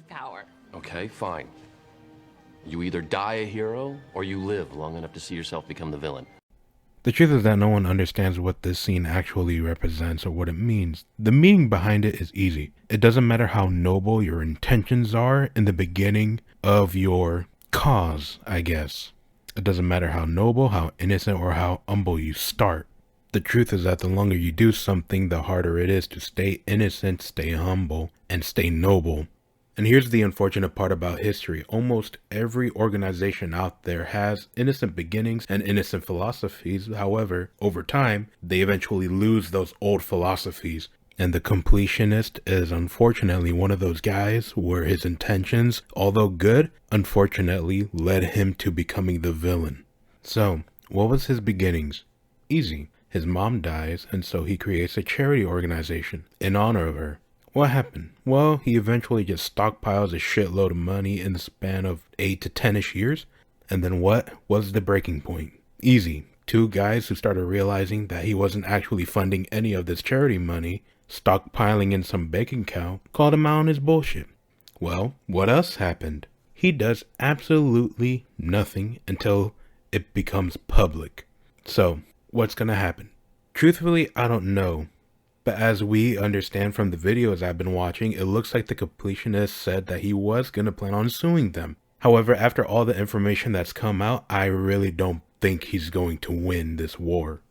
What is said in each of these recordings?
power. Okay, fine. You either die a hero, or you live long enough to see yourself become the villain. The truth is that no one understands what this scene actually represents or what it means. The meaning behind it is easy. It doesn't matter how noble your intentions are in the beginning of your cause, I guess. It doesn't matter how noble, how innocent, or how humble you start. The truth is that the longer you do something, the harder it is to stay innocent, stay humble, and stay noble. And here's the unfortunate part about history. Almost every organization out there has innocent beginnings and innocent philosophies. However, over time, they eventually lose those old philosophies. And the Completionist is unfortunately one of those guys where his intentions, although good, unfortunately led him to becoming the villain. So, what was his beginnings? Easy. His mom dies, and so he creates a charity organization in honor of her. What happened? Well, he eventually just stockpiles a shitload of money in the span of 8 to 10-ish years. And then what was the breaking point? Easy. Two guys who started realizing that he wasn't actually funding any of this charity money, stockpiling in some bank account, called him out on his bullshit. Well, what else happened? He does absolutely nothing until it becomes public. So, what's gonna happen? Truthfully, I don't know. But as we understand from the videos I've been watching, it looks like the Completionist said that he was going to plan on suing them. However, after all the information that's come out, I really don't think he's going to win this war.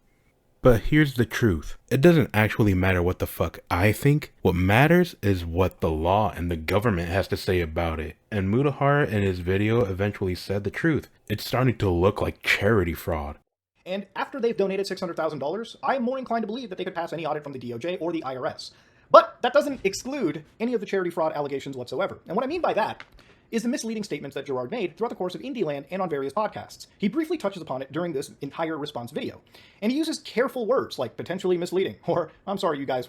But here's the truth. It doesn't actually matter what the fuck I think. What matters is what the law and the government has to say about it. And Mutahar in his video eventually said the truth. It's starting to look like charity fraud. And after they've donated $600,000, I am more inclined to believe that they could pass any audit from the DOJ or the IRS. But that doesn't exclude any of the charity fraud allegations whatsoever. And what I mean by that is the misleading statements that Gerard made throughout the course of Indieland and on various podcasts. He briefly touches upon it during this entire response video. And he uses careful words like potentially misleading, or I'm sorry you guys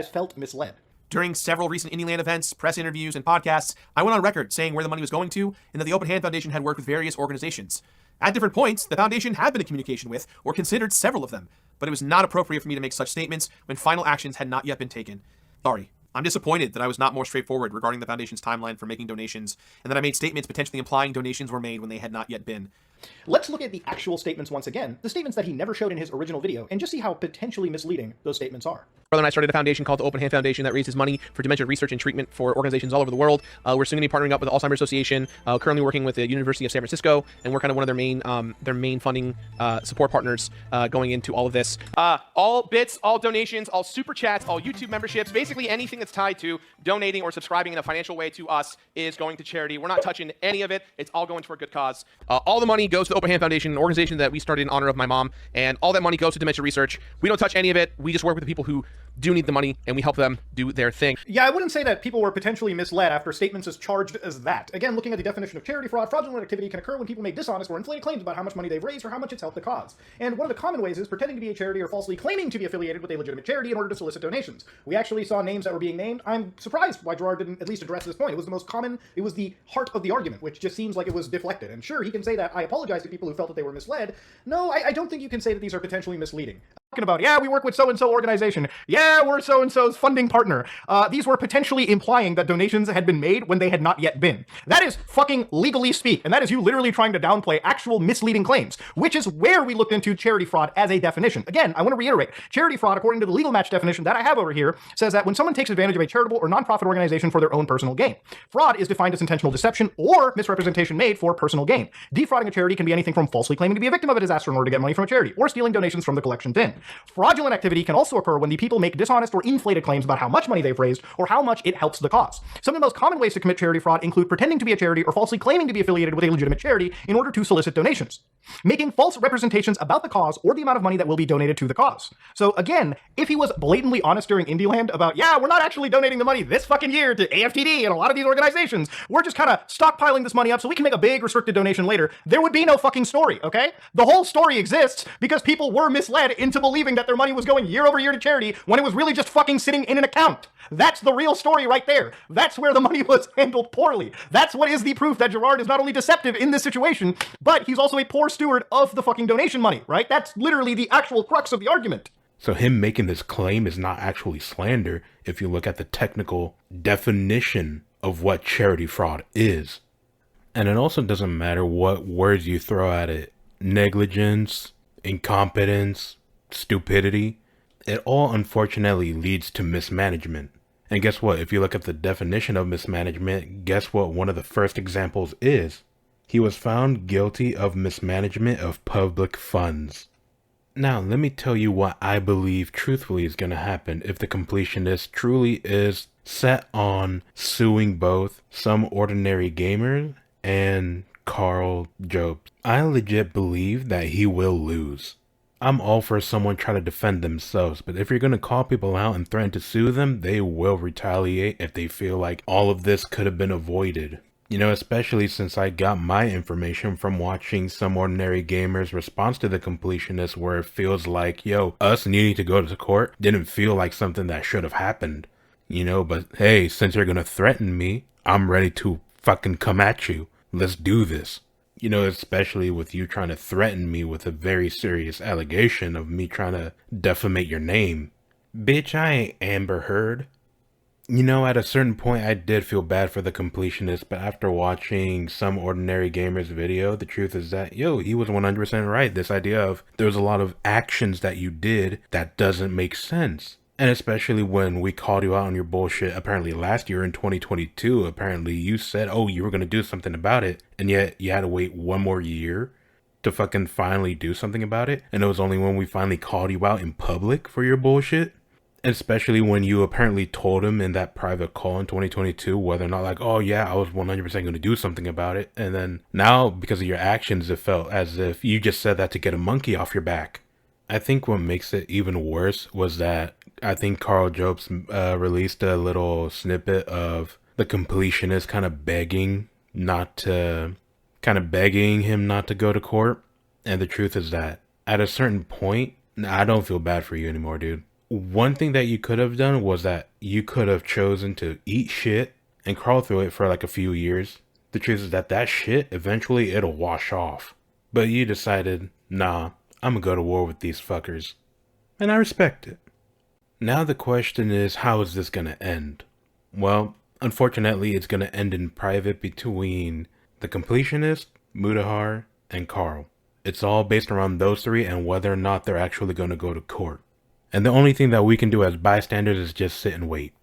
felt misled. During several recent Indieland events, press interviews, and podcasts, I went on record saying where the money was going to and that the Open Hand Foundation had worked with various organizations. At different points, the foundation had been in communication with or considered several of them, but it was not appropriate for me to make such statements when final actions had not yet been taken. Sorry. I'm disappointed that I was not more straightforward regarding the foundation's timeline for making donations, and that I made statements potentially implying donations were made when they had not yet been. Let's look at the actual statements once again, the statements that he never showed in his original video, and just see how potentially misleading those statements are. Brother and I started a foundation called the Open Hand Foundation that raises money for dementia research and treatment for organizations all over the world. We're soon going to be partnering up with the Alzheimer's Association, currently working with the University of San Francisco, and we're kind of one of their main funding support partners going into all of this. All bits, all donations, all super chats, all YouTube memberships, basically anything that's tied to donating or subscribing in a financial way to us is going to charity. We're not touching any of it. It's all going for a good cause. All the money goes to the Open Hand Foundation, an organization that we started in honor of my mom, and all that money goes to dementia research. We don't touch any of it. We just work with the people who do need the money, and we help them do their thing. Yeah, I wouldn't say that people were potentially misled after statements as charged as that. Again, looking at the definition of charity fraud, fraudulent activity can occur when people make dishonest or inflated claims about how much money they've raised or how much it's helped the cause. And one of the common ways is pretending to be a charity or falsely claiming to be affiliated with a legitimate charity in order to solicit donations. We actually saw names that were being named. I'm surprised why Gerard didn't at least address this point. It was the most common, it was the heart of the argument, which just seems like it was deflected. And sure, he can say that I apologize to people who felt that they were misled. No, I don't think you can say that these are potentially misleading. Talking about, yeah, we work with so-and-so organization. Yeah, we're so-and-so's funding partner. These were potentially implying that donations had been made when they had not yet been. That is fucking legally speak, and that is you literally trying to downplay actual misleading claims, which is where we looked into charity fraud as a definition. Again, I want to reiterate, charity fraud, according to the legal match definition that I have over here, says that when someone takes advantage of a charitable or nonprofit organization for their own personal gain. Fraud is defined as intentional deception or misrepresentation made for personal gain. Defrauding a charity can be anything from falsely claiming to be a victim of a disaster in order to get money from a charity, or stealing donations from the collection bin. Fraudulent activity can also occur when the people make dishonest or inflated claims about how much money they've raised or how much it helps the cause. Some of the most common ways to commit charity fraud include pretending to be a charity or falsely claiming to be affiliated with a legitimate charity in order to solicit donations, making false representations about the cause or the amount of money that will be donated to the cause. So again, if he was blatantly honest during Indieland about, yeah, we're not actually donating the money this fucking year to AFTD and a lot of these organizations, we're just kind of stockpiling this money up so we can make a big restricted donation later, there would be no fucking story, okay? The whole story exists because people were misled into believing that their money was going year over year to charity when it was really just fucking sitting in an account. That's the real story right there. That's where the money was handled poorly. That's what is the proof that Gerard is not only deceptive in this situation, but he's also a poor steward of the fucking donation money, right? That's literally the actual crux of the argument. So him making this claim is not actually slander if you look at the technical definition of what charity fraud is. And it also doesn't matter what words you throw at it. Negligence, incompetence, stupidity. It all unfortunately leads to mismanagement. And guess what? If you look at the definition of mismanagement, guess what one of the first examples is? He was found guilty of mismanagement of public funds. Now, let me tell you what I believe truthfully is going to happen if the completionist truly is set on suing both Some Ordinary Gamer and Carl Jobs. I legit believe that he will lose. I'm all for someone trying to defend themselves, but if you're going to call people out and threaten to sue them, they will retaliate if they feel like all of this could have been avoided. You know, especially since I got my information from watching Some Ordinary Gamer's response to the completionist, where it feels like, yo, us needing to go to court didn't feel like something that should have happened. You know, but hey, since you're going to threaten me, I'm ready to fucking come at you. Let's do this. You know, especially with you trying to threaten me with a very serious allegation of me trying to defamate your name. Bitch, I ain't Amber Heard. You know, at a certain point, I did feel bad for the completionist, but after watching Some Ordinary Gamer's video, the truth is that, yo, he was 100% right. This idea of there's a lot of actions that you did that doesn't make sense. And especially when we called you out on your bullshit, apparently last year in 2022, apparently you said, oh, you were going to do something about it. And yet you had to wait one more year to fucking finally do something about it. And it was only when we finally called you out in public for your bullshit. Especially when you apparently told him in that private call in 2022 whether or not like, oh yeah, I was 100% going to do something about it. And then now, because of your actions, it felt as if you just said that to get a monkey off your back. I think what makes it even worse was that I think Carl Jobs released a little snippet of the completionist kind of begging him not to go to court. And the truth is that at a certain point, I don't feel bad for you anymore, dude. One thing that you could have done was that you could have chosen to eat shit and crawl through it for like a few years. The truth is that shit, eventually it'll wash off. But you decided, nah, I'm gonna go to war with these fuckers. And I respect it. Now the question is, how is this gonna end? Well, unfortunately, it's gonna end in private between the completionist, Mudahar, and Carl. It's all based around those three and whether or not they're actually gonna go to court. And the only thing that we can do as bystanders is just sit and wait.